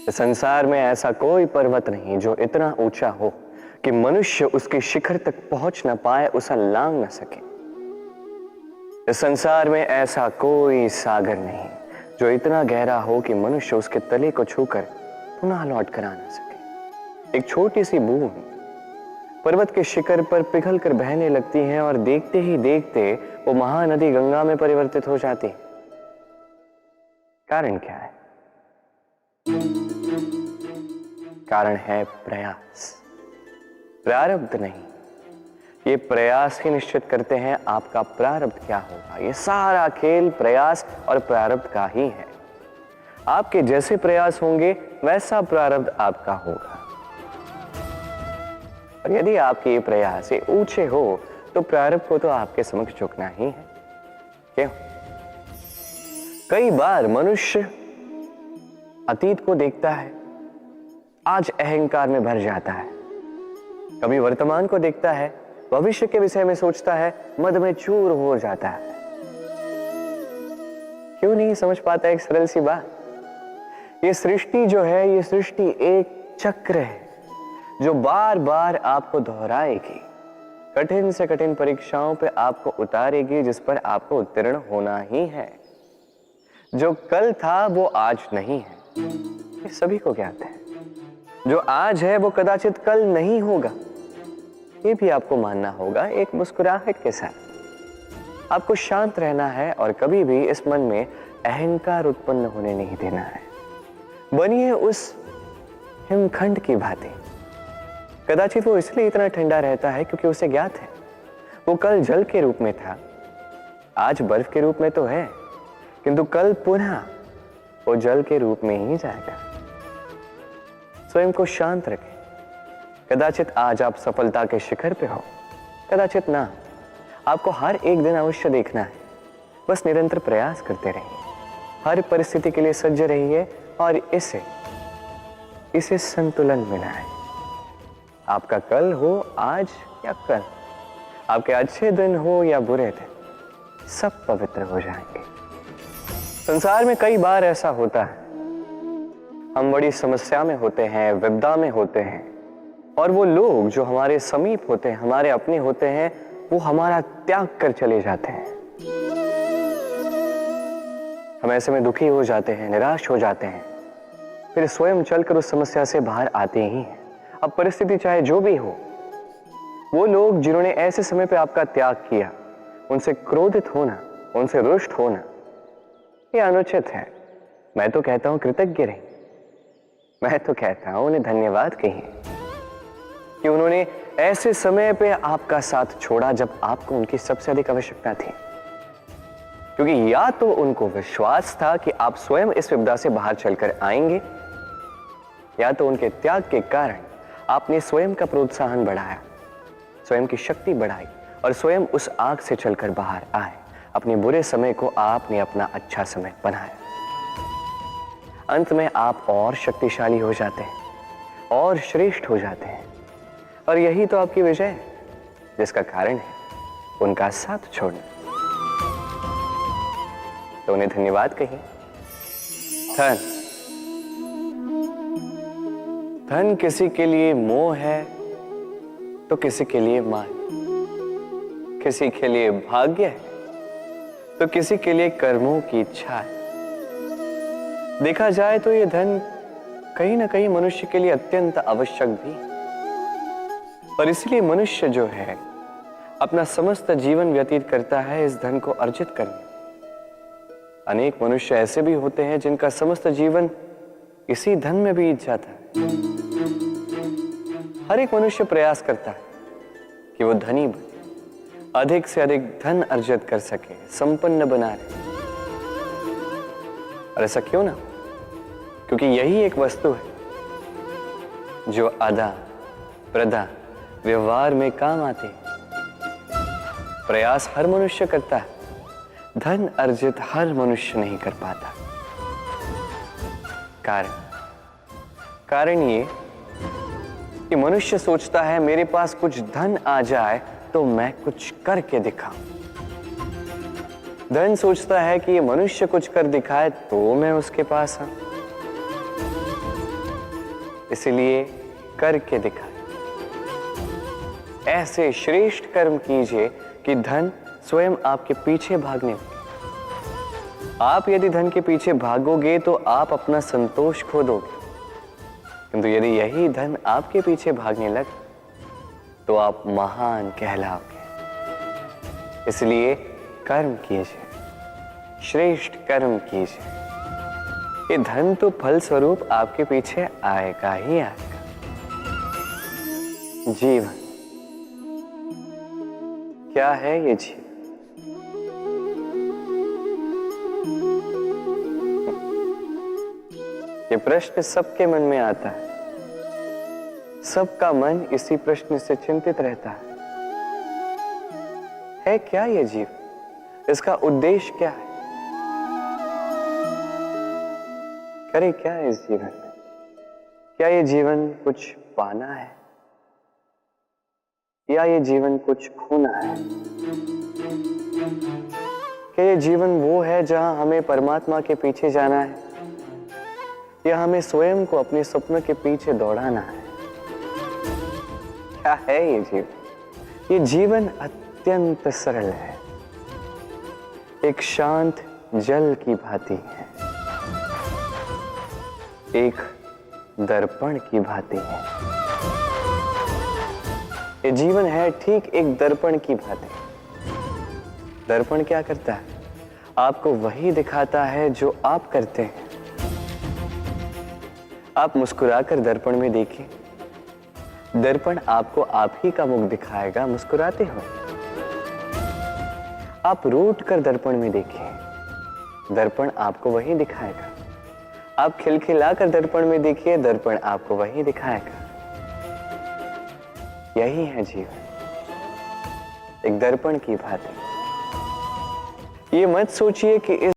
इस संसार में ऐसा कोई पर्वत नहीं जो इतना ऊंचा हो कि मनुष्य उसके शिखर तक पहुंच न पाए, उसे लांघ न सके। इस संसार में ऐसा कोई सागर नहीं जो इतना गहरा हो कि मनुष्य उसके तले को छूकर पुनः लौट कर आ न सके। एक छोटी सी बूंद पर्वत के शिखर पर पिघल कर बहने लगती है और देखते ही देखते वो महानदी गंगा में परिवर्तित हो जाती है। कारण क्या है? कारण है प्रयास, प्रारब्ध नहीं। ये प्रयास ही निश्चित करते हैं आपका प्रारब्ध क्या होगा। ये सारा खेल प्रयास और प्रारब्ध का ही है। आपके जैसे प्रयास होंगे वैसा प्रारब्ध आपका होगा। और यदि आपके ये प्रयास ऊंचे हो तो प्रारब्ध को तो आपके समक्ष झुकना ही है। क्यों? कई बार मनुष्य अतीत को देखता है, आज अहंकार में भर जाता है। कभी वर्तमान को देखता है, भविष्य के विषय में सोचता है, मद में चूर हो जाता है। क्यों नहीं समझ पाता एक सरल सी बात? ये सृष्टि जो है, ये सृष्टि एक चक्र है जो बार बार आपको दोहराएगी, कठिन से कठिन परीक्षाओं पे आपको उतारेगी, जिस पर आपको उत्तीर्ण होना ही है। जो कल था वो आज नहीं है, ये सभी को ज्ञात है। जो आज है वो कदाचित कल नहीं होगा, ये भी आपको मानना होगा। एक मुस्कुराहट के साथ आपको शांत रहना है और कभी भी इस मन में अहंकार उत्पन्न होने नहीं देना है। बनिए उस हिमखंड की भांति। कदाचित वो इसलिए इतना ठंडा रहता है क्योंकि उसे ज्ञात है वो कल जल के रूप में था, आज बर्फ के रूप में तो है, किंतु कल पुनः वो जल के रूप में ही जाएगा। स्वयं को शांत रखें। कदाचित आज आप सफलता के शिखर पे हो, कदाचित ना। आपको हर एक दिन अवश्य देखना है। बस निरंतर प्रयास करते रहिए, हर परिस्थिति के लिए सज्ज रहिए और इसे संतुलन में लाएं। आपका कल हो आज या कल, आपके अच्छे दिन हो या बुरे दिन, सब पवित्र हो जाएंगे। संसार में कई बार ऐसा होता है, हम बड़ी समस्या में होते हैं, विपदा में होते हैं, और वो लोग जो हमारे समीप होते हैं, हमारे अपने होते हैं, वो हमारा त्याग कर चले जाते हैं। हम ऐसे में दुखी हो जाते हैं, निराश हो जाते हैं, फिर स्वयं चलकर उस समस्या से बाहर आते ही हैं। अब परिस्थिति चाहे जो भी हो, वो लोग जिन्होंने ऐसे समय पे आपका त्याग किया, उनसे क्रोधित होना, उनसे रुष्ट होना, ये अनुचित है। मैं तो कहता हूं कृतज्ञ रहिए। मैं तो कहता हूं उन्हें धन्यवाद कहिए कि उन्होंने ऐसे समय पे आपका साथ छोड़ा जब आपको उनकी सबसे अधिक आवश्यकता थी। क्योंकि या तो उनको विश्वास था कि आप स्वयं इस विपदा से बाहर चलकर आएंगे, या तो उनके त्याग के कारण आपने स्वयं का प्रोत्साहन बढ़ाया, स्वयं की शक्ति बढ़ाई और स्वयं उस आग से चलकर बाहर आए। अपने बुरे समय को आपने अपना अच्छा समय बनाया। अंत में आप और शक्तिशाली हो जाते हैं और श्रेष्ठ हो जाते हैं। और यही तो आपकी विजय है, जिसका कारण है उनका साथ छोड़ना। तो उन्हें धन्यवाद कहिए। धन किसी के लिए मोह है तो किसी के लिए मान, किसी के लिए भाग्य है तो किसी के लिए कर्मों की इच्छा है। देखा जाए तो ये धन कहीं ना कहीं मनुष्य के लिए अत्यंत आवश्यक भी है, और इसलिए मनुष्य जो है अपना समस्त जीवन व्यतीत करता है इस धन को अर्जित करने। अनेक मनुष्य ऐसे भी होते हैं जिनका समस्त जीवन इसी धन में बीत जाता है। हर एक मनुष्य प्रयास करता है कि वो धनी बने, अधिक से अधिक धन अर्जित कर सके, संपन्न बना रहे। और ऐसा क्यों ना? क्योंकि यही एक वस्तु है जो आदान प्रदान व्यवहार में काम आती है। प्रयास हर मनुष्य करता है, धन अर्जित हर मनुष्य नहीं कर पाता। कारण ये कि मनुष्य सोचता है मेरे पास कुछ धन आ जाए तो मैं कुछ करके दिखाऊं। धन सोचता है कि ये मनुष्य कुछ कर दिखाए तो मैं उसके पास आऊं। इसलिए करके दिखाए। ऐसे श्रेष्ठ कर्म कीजिए कि धन स्वयं आपके पीछे भागने लगे। आप यदि धन के पीछे भागोगे तो आप अपना संतोष खो दोगे, किंतु यदि यही धन आपके पीछे भागने लगे तो आप महान कहलाओगे। इसलिए कर्म कीजिए, श्रेष्ठ कर्म कीजिए। ये धन तो फल स्वरूप आपके पीछे आएगा ही आएगा। जीवन क्या है ये जीवन? ये प्रश्न सबके मन में आता है। सबका मन इसी प्रश्न से चिंतित रहता है क्या ये जीवन? इसका उद्देश्य क्या है? करे क्या है इस जीवन में? क्या ये जीवन कुछ पाना है या ये जीवन कुछ खोना है? क्या ये जीवन वो है जहां हमें परमात्मा के पीछे जाना है या हमें स्वयं को अपने सपनों के पीछे दौड़ाना है? क्या है ये जीवन? ये जीवन अत्यंत सरल है, एक शांत जल की भांति है, एक दर्पण की भांति है। ये जीवन है ठीक एक दर्पण की भांति। दर्पण क्या करता है? आपको वही दिखाता है जो आप करते हैं। आप मुस्कुराकर दर्पण में देखिए, दर्पण आपको आप ही का मुख दिखाएगा मुस्कुराते हुए। आप रूठ कर दर्पण में देखिए, दर्पण आपको वही दिखाएगा। आप खिलखिलाकर दर्पण में देखिए, दर्पण आपको वही दिखाएगा। यही है जीवन, एक दर्पण की भांति। ये मत सोचिए कि इस